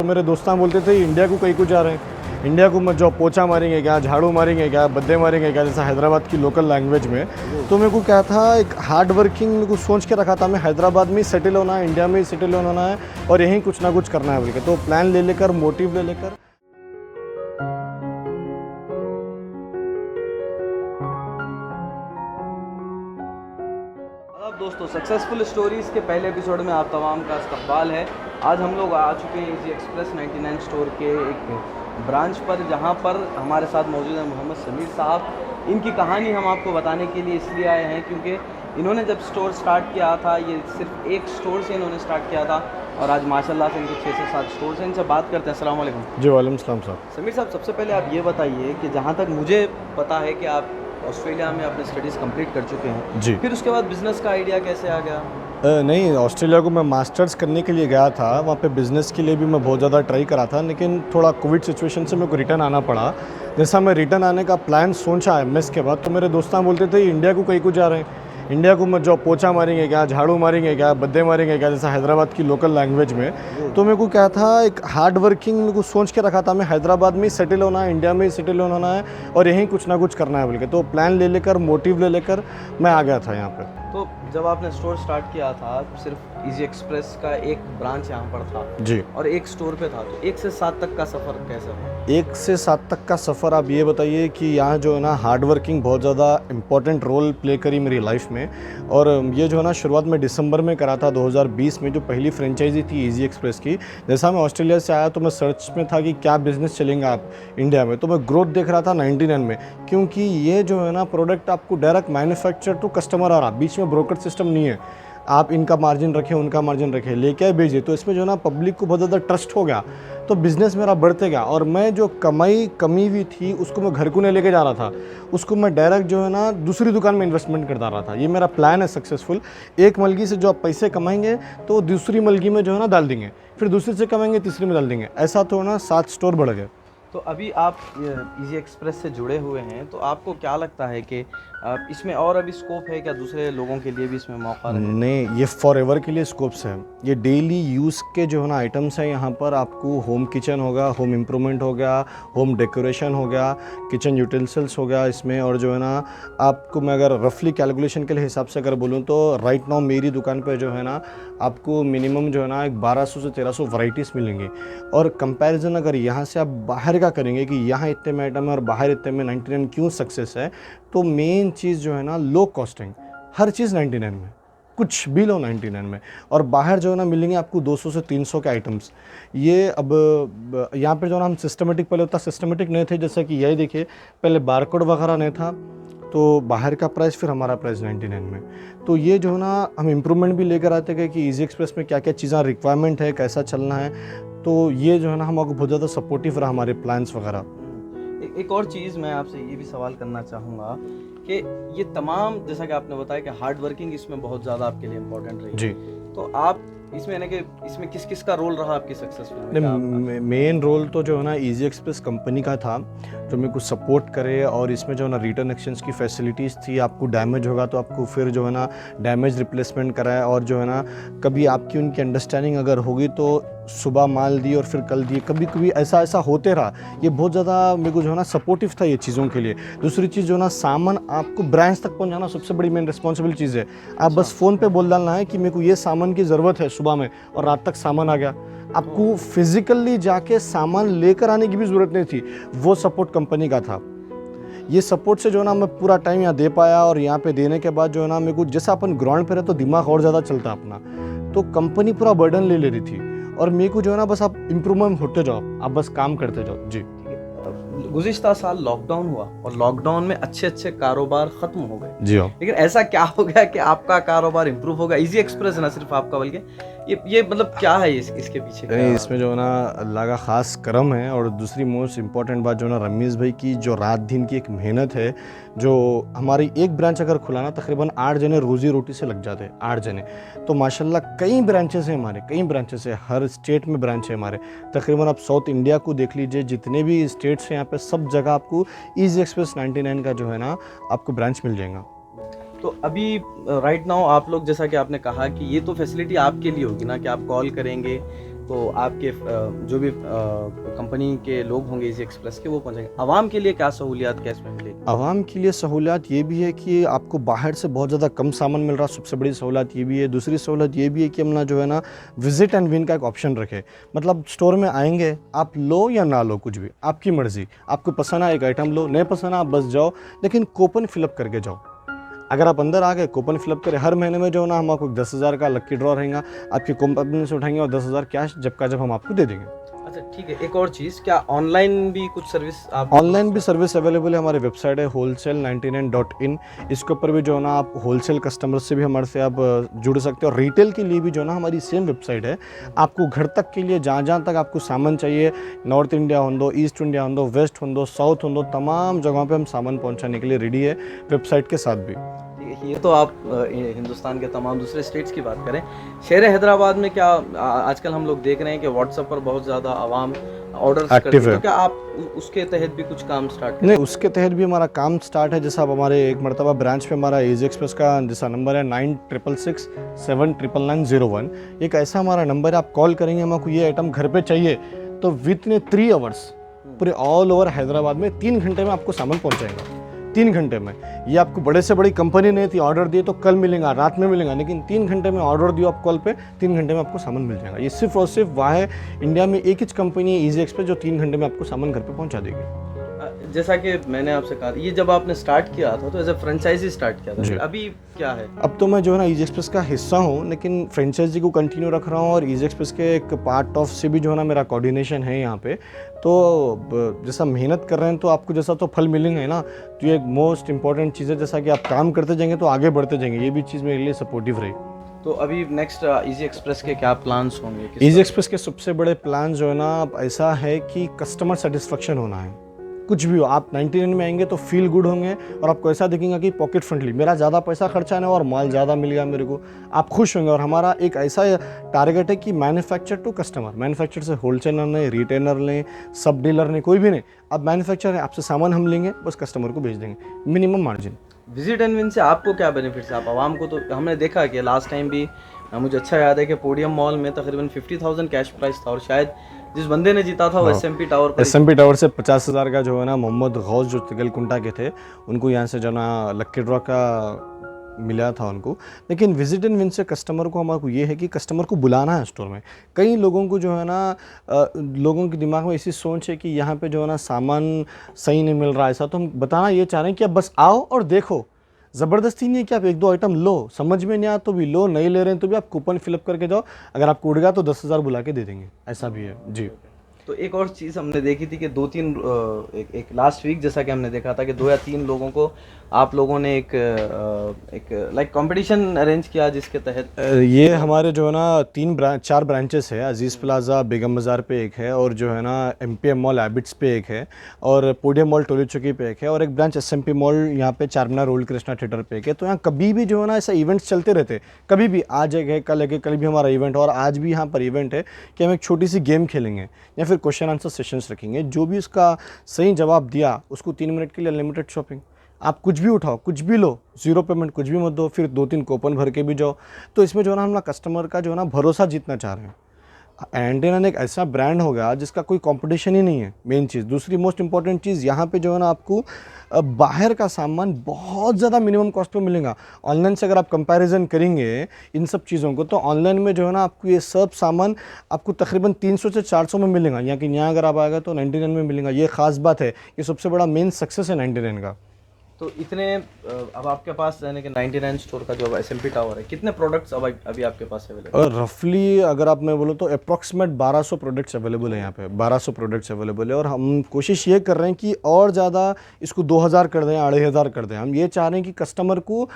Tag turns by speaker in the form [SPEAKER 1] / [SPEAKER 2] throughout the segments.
[SPEAKER 1] तो मेरे दोस्तान बोलते थे इंडिया को कहीं को जा रहे हैं, इंडिया को मत जाओ, पोछा मारेंगे क्या, झाड़ू मारेंगे क्या, बद्दे मारेंगे क्या, जैसा हैदराबाद की लोकल लैंग्वेज में। तो मेरे को क्या था, एक हार्ड वर्किंग मेरे को सोच के रखा था, मैं हैदराबाद में ही सेटल होना है, इंडिया में ही सेटल होना है और यहीं कुछ ना कुछ करना है बोल के। तो प्लान ले लेकर, मोटिव ले लेकर
[SPEAKER 2] अब दोस्तों, सक्सेसफुल स्टोरीज़ के पहले एपिसोड में आप तमाम का इस्तकबाल है। आज हम लोग आ चुके हैं इजी एक्सप्रेस 99 स्टोर के एक ब्रांच पर, जहां पर हमारे साथ मौजूद है मोहम्मद समीर साहब। इनकी कहानी हम आपको बताने के लिए इसलिए आए हैं क्योंकि इन्होंने जब स्टोर स्टार्ट किया था, ये सिर्फ एक स्टोर से इन्होंने स्टार्ट किया था और आज माशाल्लाह से इनके 6 से 7 स्टोर हैं। इनसे बात करते हैं। अस्सलाम वालेकुम।
[SPEAKER 1] जी वालेकुम सलाम साहब।
[SPEAKER 2] समीर साहब, सबसे पहले आप ये बताइए कि जहाँ तक मुझे पता है कि आप ऑस्ट्रेलिया में अपने स्टडीज़ कंप्लीट कर चुके हैं
[SPEAKER 1] जी।
[SPEAKER 2] फिर उसके बाद बिज़नेस का आइडिया कैसे आ गया?
[SPEAKER 1] नहीं, ऑस्ट्रेलिया को मैं मास्टर्स करने के लिए गया था, वहाँ पे बिज़नेस के लिए भी मैं बहुत ज़्यादा ट्राई करा था, लेकिन थोड़ा कोविड सिचुएशन से मेरे को रिटर्न आना पड़ा। जैसा मैं रिटर्न आने का प्लान सोचा एमएस के बाद, तो मेरे दोस्तान बोलते थे इंडिया को कहीं को जा रहे हैं, इंडिया को मत जाओ, पोछा मारेंगे क्या, झाड़ू मारेंगे क्या, बद्दे मारेंगे क्या, जैसा हैदराबाद की लोकल लैंग्वेज में। तो मेरे को क्या था, एक हार्ड वर्किंग मेरे को सोच के रखा था, मैं हैदराबाद में ही सेटल होना है, इंडिया में ही सेटल होना है और यहीं कुछ ना कुछ करना है बोल के। तो प्लान ले लेकर, मोटिव ले लेकर मैं आ गया था यहाँ पर।
[SPEAKER 2] तो जब आपने स्टोर स्टार्ट किया था, सिर्फ इजी एक्सप्रेस का एक ब्रांच यहाँ पर था
[SPEAKER 1] जी।
[SPEAKER 2] और एक स्टोर पे था, तो 1 से 7 तक का सफ़र कैसा रहा?
[SPEAKER 1] 1 से 7 तक का सफ़र, आप ये बताइए कि यहाँ जो है ना, हार्ड वर्किंग बहुत ज़्यादा इम्पोर्टेंट रोल प्ले करी मेरी लाइफ में। और ये जो है ना, शुरुआत में दिसंबर में करा था 2020 में, जो पहली फ्रेंचाइजी थी इजी एक्सप्रेस की। जैसा मैं ऑस्ट्रेलिया से आया तो मैं सर्च में था कि क्या बिज़नेस चलेंगे आप इंडिया में, तो मैं ग्रोथ देख रहा था 99 में, क्योंकि ये जो है ना प्रोडक्ट आपको डायरेक्ट मैन्युफैक्चर टू कस्टमर आ रहा, बीच में ब्रोकर सिस्टम नहीं है। आप इनका मार्जिन रखें, उनका मार्जिन रखें, लेके आए भेजिए। तो इसमें जो है ना पब्लिक को बहुत ज़्यादा ट्रस्ट हो गया, तो बिज़नेस मेरा बढ़ते गया। और मैं जो कमी हुई थी उसको मैं घर को नहीं लेके जा रहा था, उसको मैं डायरेक्ट जो है ना दूसरी दुकान में इन्वेस्टमेंट करता रहा था। ये मेरा प्लान है सक्सेसफुल। एक मलगी से जो आप पैसे कमाएंगे तो दूसरी मलगी में जो है ना डाल देंगे, फिर दूसरी से कमाएंगे तीसरी में डाल देंगे, ऐसा तो ना 7 स्टोर बढ़ गए।
[SPEAKER 2] तो अभी आप इजी एक्सप्रेस से जुड़े हुए हैं, तो आपको क्या लगता है कि इसमें और अभी स्कोप है क्या? दूसरे लोगों के लिए भी इसमें मौका रहे?
[SPEAKER 1] नहीं, ये फॉर एवर के लिए स्कोप्स है। ये डेली यूज़ के जो है ना आइटम्स हैं यहाँ पर। आपको होम किचन होगा, होम इम्प्रूवमेंट हो गया, होम डेकोरेशन हो गया, किचन यूटेंसिल्स हो गया इसमें। और जो है ना, आपको मैं अगर रफली कैलकुलेशन के लिए हिसाब से अगर बोलूँ तो राइट नाउ मेरी दुकान पे जो है ना, आपको मिनिमम जो है ना 1200 से 1300 वैरायटीज़ मिलेंगी। और कंपैरिजन अगर यहाँ से आप बाहर का करेंगे कि यहाँ इतने में आइटम है और बाहर इतने में 99 क्यों सक्सेस है, तो मेन चीज़ जो है ना लो कॉस्टिंग। हर चीज़ 99 में, कुछ भी लो 99 में। और बाहर जो है ना मिलेंगे आपको 200 से 300 के आइटम्स। ये अब यहाँ पे जो है ना, हम सिस्टमेटिक, पहले उतना सिस्टमेटिक नहीं थे। जैसे कि यही देखिए, पहले बारकोड वगैरह नहीं था, तो बाहर का प्राइस फिर हमारा प्राइस 99 में। तो ये जो है ना, हम इम्प्रूवमेंट भी लेकर आते गए कि इजी एक्सप्रेस में क्या क्या चीज़ें रिक्वायरमेंट है, कैसा चलना है। तो ये जो है ना, हमको बहुत ज़्यादा सपोर्टिव रहा हमारे प्लान्स वगैरह।
[SPEAKER 2] एक और चीज़ मैं आपसे ये भी सवाल करना चाहूँगा कि ये तमाम, जैसा कि आपने बताया कि हार्ड वर्किंग इसमें बहुत ज़्यादा आपके लिए इम्पोर्टेंट रही,
[SPEAKER 1] जी।
[SPEAKER 2] तो आप इसमें यानी कि इसमें किस किस का रोल रहा आपकी सक्सेसफुल में?
[SPEAKER 1] मेन रोल तो जो है ना इजी एक्सप्रेस कंपनी का था, जो मेरे को सपोर्ट करे। और इसमें जो है ना रिटर्न एक्सचेंज की फैसिलिटीज़ थी, आपको डैमेज होगा तो आपको फिर जो है ना डैमेज रिप्लेसमेंट कराए। और जो है ना, कभी आपकी उनकी अंडरस्टैंडिंग अगर होगी तो सुबह माल दी और फिर कल दिए, कभी कभी ऐसा होते रहा। ये बहुत ज़्यादा मेरे को जो है ना सपोर्टिव था ये चीज़ों के लिए। दूसरी चीज़ जो है ना, सामान आपको ब्रांच तक पहुंचाना सबसे बड़ी मेन रिस्पॉन्सिबल चीज़ है। आप बस फ़ोन पे बोल डालना है कि मेरे को ये सामान की ज़रूरत है सुबह में, और रात तक सामान आ गया। आपको फिजिकली जाके सामान लेकर आने की भी ज़रूरत नहीं थी, वो सपोर्ट कंपनी का था। ये सपोर्ट से जो है ना मैं पूरा टाइम यहाँ दे पाया। और यहाँ पे देने के बाद जो है ना, मेरे को जैसा अपन ग्राउंड पे रहे तो दिमाग और ज़्यादा चलता अपना, तो कंपनी पूरा बर्डन ले रही थी। और मेरे को जो है ना, बस आप इम्प्रूवमेंट होते जाओ, आप बस काम करते जाओ। जी।
[SPEAKER 2] गुज़िश्ता साल लॉकडाउन हुआ और लॉकडाउन में अच्छे कारोबार ख़त्म हो गए।
[SPEAKER 1] जी हाँ।
[SPEAKER 2] लेकिन ऐसा क्या हो गया कि आपका कारोबार इम्प्रूव हो गया? इजी एक्सप्रेस ना सिर्फ आपका, बल्कि ये मतलब क्या है इसके पीछे क्या?
[SPEAKER 1] इसमें जो है ना अल्लाह का ख़ास करम है। और दूसरी मोस्ट इम्पॉर्टेंट बात जो है ना, रमीज़ भाई की जो रात दिन की एक मेहनत है। जो हमारी एक ब्रांच अगर खुलाना, तकरीबन 8 जने रोज़ी रोटी से लग जाते हैं, 8 जने। तो माशाल्लाह कई ब्रांचेस हैं हमारे, कई ब्रांचेस हैं, हर स्टेट में ब्रांच है हमारे। तकरीबन आप साउथ इंडिया को देख लीजिए, जितने भी स्टेट्स हैं यहाँ पे, सब जगह आपको इजी एक्सप्रेस 99 का जो है ना आपको ब्रांच मिल जाएगा।
[SPEAKER 2] तो अभी राइट नाउ आप लोग, जैसा कि आपने कहा कि ये तो फैसिलिटी आपके लिए होगी ना, कि आप कॉल करेंगे तो आपके जो भी कंपनी के लोग होंगे इजी एक्सप्रेस के, वो पहुंचेंगे। आवाम के लिए क्या सहूलियात क्या इसमें मिलेगी?
[SPEAKER 1] आवाम के लिए सहूलियत ये भी है कि आपको बाहर से बहुत ज़्यादा कम सामान मिल रहा है, सबसे बड़ी सहूलियत ये भी है। दूसरी सहूलियत ये भी है कि हम ना जो है ना विजिट एंड विन का एक ऑप्शन रखे, मतलब स्टोर में आएंगे, आप लो या ना लो, कुछ भी आपकी मर्ज़ी, आपको पसंद आए एक आइटम लो, नहीं पसंद आप बस जाओ, लेकिन कूपन फिलअप करके जाओ। अगर आप अंदर आ गए, कूपन फिलअप करें, हर महीने में जो है ना हम आपको 10,000 का लक्की ड्रॉ रहेगा, आपकी कंपनी से उठाएंगे और 10,000 कैश जब का जब हम आपको दे देंगे।
[SPEAKER 2] अच्छा ठीक है, एक और चीज़, क्या ऑनलाइन भी कुछ सर्विस आप?
[SPEAKER 1] ऑनलाइन भी सर्विस अवेलेबल है, हमारी वेबसाइट है wholesale99.in। इसके ऊपर भी जो है ना आप होलसेल कस्टमर से भी हमारे से आप जुड़ सकते हो। और रिटेल के लिए भी जो है ना हमारी सेम वेबसाइट है, आपको घर तक के लिए जहाँ जहाँ तक आपको सामान चाहिए, नॉर्थ इंडिया हो, ईस्ट इंडिया हो, वेस्ट हो, साउथ हो, तमाम जगहों पे हम सामान पहुँचाने के लिए रेडी है, वेबसाइट के साथ भी।
[SPEAKER 2] ये तो आप हिंदुस्तान के तमाम दूसरे स्टेट्स की बात करें, शहर हैदराबाद में क्या आजकल हम लोग देख रहे हैं कि व्हाट्सएप पर बहुत ज़्यादा आवाम ऑर्डर्स करती है, तो क्या आप उसके तहत भी कुछ काम स्टार्ट करें?
[SPEAKER 1] नहीं, उसके तहत भी हमारा काम स्टार्ट है। जैसा अब हमारे एक मरतबा ब्रांच पे हमारा इजी एक्सप्रेस का जैसा नंबर है 9666799901, एक ऐसा हमारा नंबर है, आप कॉल करेंगे, हम आपको ये आइटम घर पे चाहिए तो विद इन 3 आवर्स पूरे ऑल ओवर हैदराबाद में 3 घंटे में आपको सामान पहुंचाएगा। 3 घंटे में, ये आपको बड़े से बड़ी कंपनी नहीं थी, ऑर्डर दिए तो कल मिलेगा, रात में मिलेगा, लेकिन 3 घंटे में ऑर्डर दियो आप कॉल पे, 3 घंटे में आपको सामान मिल जाएगा। ये सिर्फ और सिर्फ वहाँ है इंडिया में एक ही कंपनी है इजी एक्सप्रेस जो 3 घंटे में आपको सामान घर पे पहुँचा देगी।
[SPEAKER 2] जैसा कि मैंने आपसे कहा, ये जब आपने स्टार्ट किया था तो एज ए फ्रेंचाइजी स्टार्ट किया था, अभी क्या है?
[SPEAKER 1] अब तो मैं जो है ना इजी एक्सप्रेस का हिस्सा हूँ, लेकिन फ्रेंचाइजी को कंटिन्यू रख रहा हूँ और इजी एक्सप्रेस के एक पार्ट ऑफ से भी जो है ना मेरा कोऑर्डिनेशन है यहाँ पे। तो जैसा मेहनत कर रहे हैं तो आपको जैसा तो फल मिलेंगे ना, तो ये एक मोस्ट इंपॉर्टेंट चीज़ है। जैसा कि आप काम करते जाएंगे तो आगे बढ़ते जाएंगे, ये भी चीज़ मेरे लिए सपोर्टिव रही।
[SPEAKER 2] तो अभी नेक्स्ट इजी एक्सप्रेस के क्या प्लान्स होंगे?
[SPEAKER 1] इजी एक्सप्रेस के सबसे बड़े प्लान जो है ना ऐसा है कि कस्टमर सेटिस्फेक्शन होना है। कुछ भी हो, आप 99 में आएंगे तो फील गुड होंगे और आपको ऐसा दिखेगा कि पॉकेट फ्रेंडली, मेरा ज़्यादा पैसा खर्चा नहीं और माल ज़्यादा मिल गया मेरे को, आप खुश होंगे। और हमारा एक ऐसा टारगेट है कि मैन्युफैक्चर टू कस्टमर, मैन्युफैक्चर से होलसेलर लें, रिटेलर लें, सब डीलर लें, कोई भी नहीं, अब मैन्युफैक्चर है, आपसे सामान हम लेंगे, बस कस्टमर को भेज देंगे, minimum margin.
[SPEAKER 2] Visit and win से आपको क्या बेनिफिट्स है? आप आवाम को, तो हमने देखा कि लास्ट टाइम भी मुझे अच्छा याद है कि पोडियम मॉल में तकरीबन 50,000 कैश प्राइस था और शायद जिस बंदे ने जीता था वो SMP टावर पर,
[SPEAKER 1] SMP टावर से 50,000 का जो है ना मोहम्मद गौस जो तिगलकुंटा के थे, उनको यहाँ से जो ना लक्की ड्रॉ का मिला था उनको। लेकिन विजिट एंड विन से कस्टमर को हमारे को ये है कि कस्टमर को बुलाना है स्टोर में। कई लोगों को जो है ना लोगों के दिमाग में ऐसी सोच है कि यहाँ पे जो है ना सामान सही नहीं मिल रहा है, ऐसा तो हम बताना ये चाह रहे हैं कि आप बस आओ और देखो, ज़बरदस्ती नहीं है कि आप 1-2 आइटम लो, समझ में नहीं आया तो भी लो, नहीं ले रहे हैं तो भी आप कूपन फिलअप करके जाओ, अगर आपको उड़ गया तो 10,000 बुला के दे देंगे, ऐसा भी है जी।
[SPEAKER 2] तो एक और चीज़ हमने देखी थी कि 2-3 एक लास्ट वीक जैसा कि हमने देखा था कि 2 या 3 लोगों को आप लोगों ने एक लाइक कंपटीशन अरेंज किया जिसके तहत
[SPEAKER 1] ये हमारे जो है ना 4 ब्रांचेस है, अजीज़ प्लाजा बेगम बाज़ार पे एक है, और जो है ना MPM मॉल एबिट्स पे एक है, और पोडियम मॉल टोली चौकी पे एक है, और एक ब्रांच SMP मॉल यहाँ पे चारमीनार ओल्ड कृष्णा थिएटर पे एक है। तो यहाँ कभी भी जो है ना ऐसा इवेंट्स चलते रहते, कभी भी आज एक है, कल एक है, कल भी हमारा इवेंट, और आज भी यहाँ पर इवेंट है कि हम एक छोटी सी गेम खेलेंगे या फिर क्वेश्चन आंसर सेशंस रखेंगे। जो भी उसका सही जवाब दिया उसको 3 मिनट के लिए अनलिमिटेड शॉपिंग, आप कुछ भी उठाओ, कुछ भी लो, 0 पेमेंट, कुछ भी मत दो, फिर 2-3 कूपन भर के भी जाओ। तो इसमें जो है ना हम कस्टमर का जो है ना भरोसा जीतना चाह रहे हैं। एंटेना एक ऐसा ब्रांड होगा जिसका कोई कंपटीशन ही नहीं है, मेन चीज़। दूसरी मोस्ट इंपॉर्टेंट चीज़, यहाँ पे जो है ना आपको बाहर का सामान बहुत ज़्यादा मिनिमम कॉस्ट पे मिलेगा। ऑनलाइन से अगर आप कंपैरिजन करेंगे इन सब चीज़ों को, तो ऑनलाइन में जो है ना आपको ये सब सामान आपको तकरीबन 300 से 400 में मिलेगा, यहाँ कि यहाँ अगर आप आएगा तो 99 में मिलेगा। ये ख़ास बात है, ये सबसे बड़ा मेन सक्सेस है 99 का।
[SPEAKER 2] तो इतने अब आपके पास यानी कि 99 स्टोर का जो SMP टावर है, कितने प्रोडक्ट्स अब अभी आपके पास अवेलेबल?
[SPEAKER 1] रफली अगर आप मैं बोलूँ तो अप्रॉक्सीमेट 1200 प्रोडक्ट्स अवेलेबल है यहाँ पे, 1200 प्रोडक्ट्स अवेलेबल है। और हम कोशिश ये कर रहे हैं कि और ज़्यादा इसको 2000 कर दें, 2500 कर दें। हम ये चाह रहे हैं कि कस्टमर को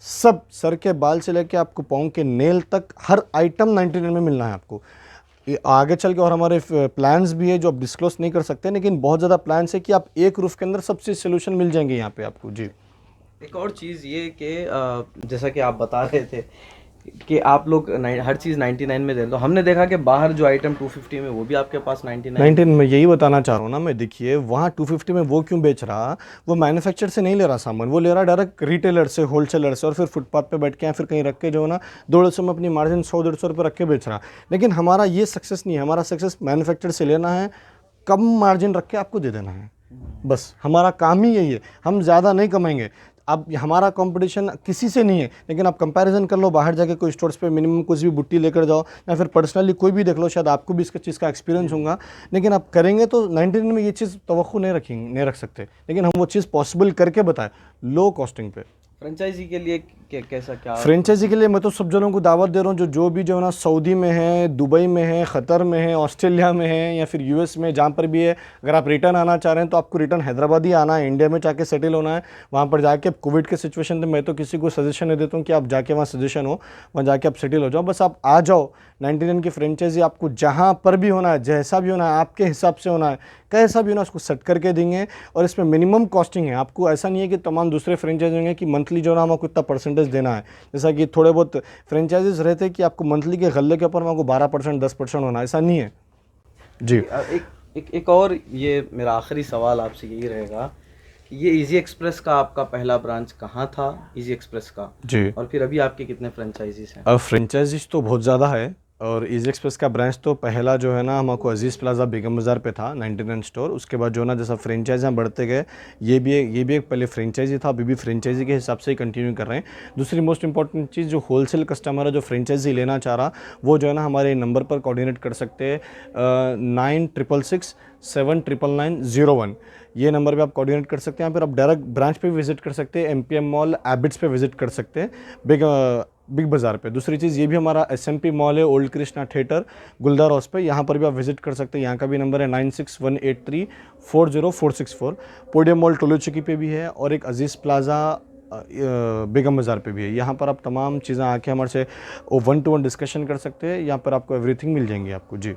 [SPEAKER 1] सब सर के बाल से लेके आपको पाँव के नेल तक हर आइटम 99 में मिलना है आपको। ये आगे चल के और हमारे प्लान्स भी है जो आप डिस्क्लोज नहीं कर सकते, लेकिन बहुत ज़्यादा प्लान्स है कि आप एक रूफ के अंदर सब चीज़ सोल्यूशन मिल जाएंगे यहाँ पे आपको जी।
[SPEAKER 2] एक और चीज़ ये कि जैसा कि आप बता रहे थे कि आप लोग हर चीज़ 99 में दे रहे हो। तो हमने देखा कि बाहर जो आइटम 250 में वो भी आपके पास 99
[SPEAKER 1] 19 में यही बताना चाह रहा हूँ ना मैं। देखिए वहाँ 250 में वो क्यों बेच रहा, वो मैन्युफैक्चर से नहीं ले रहा सामान, वो ले रहा डायरेक्ट रिटेलर से, होलसेलर से, और फिर फुटपाथ पे बैठ के या फिर कहीं रख के जो है ना 200 में अपनी मार्जिन 100-150 रुपये रख के बेच रहा। लेकिन हमारा ये सक्सेस नहीं है, हमारा सक्सेस मैन्युफैक्चर से लेना है, कम मार्जिन रख के आपको दे देना है, बस हमारा काम ही यही है। हम ज़्यादा नहीं कमाएंगे। अब हमारा कंपटीशन किसी से नहीं है, लेकिन आप कंपैरिजन कर लो, बाहर जाके कोई स्टोर्स पे मिनिमम कुछ भी बुट्टी लेकर जाओ, या फिर पर्सनली कोई भी देख लो, शायद आपको भी इसका चीज़ का एक्सपीरियंस होगा। लेकिन आप करेंगे तो 99 में ये चीज़ तवक्को नहीं रख सकते, लेकिन हम वो चीज़ पॉसिबल करके बताएं लो कॉस्टिंग पे।
[SPEAKER 2] फ्रेंचाइजी के लिए कैसा क्या?
[SPEAKER 1] फ्रेंचाइजी के लिए मैं तो सब जनों को दावत दे रहा हूँ, जो भी जो है ना सऊदी में है, दुबई में है, ख़तर में है, ऑस्ट्रेलिया में है, या फिर यूएस में, जहाँ पर भी है, अगर आप रिटर्न आना चाह रहे हैं तो आपको रिटर्न हैदराबाद ही आना है, इंडिया में जाके सेटल होना है। वहाँ पर जाके कोविड के सिचुएशन में मैं तो किसी को सजेशन नहीं देता हूँ कि आप जाके वहाँ सजेशन हो, वहाँ जाके आप सेटल हो जाओ, बस आप आ जाओ। 99 की फ्रेंचाइजी आपको जहाँ पर भी होना है, जैसा भी होना है, आपके हिसाब से होना है, कैसा भी होना है, उसको सेट करके देंगे। और इसमें मिनिमम कॉस्टिंग है, आपको ऐसा नहीं है कि तमाम दूसरे फ्रेंचाइजी होंगे कि मंथली जो है ना हमको इतना परसेंटेज देना है। जैसा कि थोड़े बहुत फ्रेंचाइजीज रहते हैं कि आपको मंथली के गल्ले के ऊपर आपको 12% 10% होना, ऐसा नहीं है जी।
[SPEAKER 2] एक और ये मेरा आखिरी सवाल आपसे यही रहेगा कि ये इजी एक्सप्रेस का आपका पहला ब्रांच कहाँ था, इजी एक्सप्रेस का
[SPEAKER 1] जी,
[SPEAKER 2] और फिर अभी आपके कितने फ्रेंचाइजीज हैं?
[SPEAKER 1] अब फ्रेंचाइजीज तो बहुत ज़्यादा है, और इजी एक्सप्रेस का ब्रांच तो पहला जो है ना हमको अजीज़ प्लाजा बेगम बाज़ार पे था 99 स्टोर। उसके बाद जो ना जैसा फ्रेंचाइजियाँ बढ़ते गए, ये भी एक पहले फ्रेंचाइजी था, अभी भी फ्रेंचाइजी के हिसाब से ही कंटिन्यू कर रहे हैं। दूसरी मोस्ट इंपॉर्टेंट चीज़, जो होलसेल कस्टमर है जो फ्रेंचाइजी लेना चाह रहा, वो जो है ना हमारे नंबर पर कोऑर्डिनेट कर सकते हैं, 9666 79990 ये नंबर पे आप कोऑर्डिनेट कर सकते हैं। यहाँ पर आप डायरेक्ट ब्रांच पे भी विजिट कर सकते हैं, एमपीएम मॉल एबिट्स पे विजिट कर सकते हैं, बिग बाज़ार पे। दूसरी चीज़ ये भी हमारा एसएमपी मॉल है, ओल्ड कृष्णा थिएटर, गुलदार हाउस पे, यहाँ पर भी आप विजिट कर सकते हैं। यहाँ का भी नंबर है 9618340464। पोडियम मॉल टोलोचुकी पे भी है, और एक अजीज़ प्लाजा बेगम बाज़ार पे भी है। यहाँ पर आप तमाम चीज़ें आके हमारे से 1-to-1 डिस्कशन कर सकते हैं, यहाँ पर आपको एवरीथिंग मिल जाएंगी आपको जी।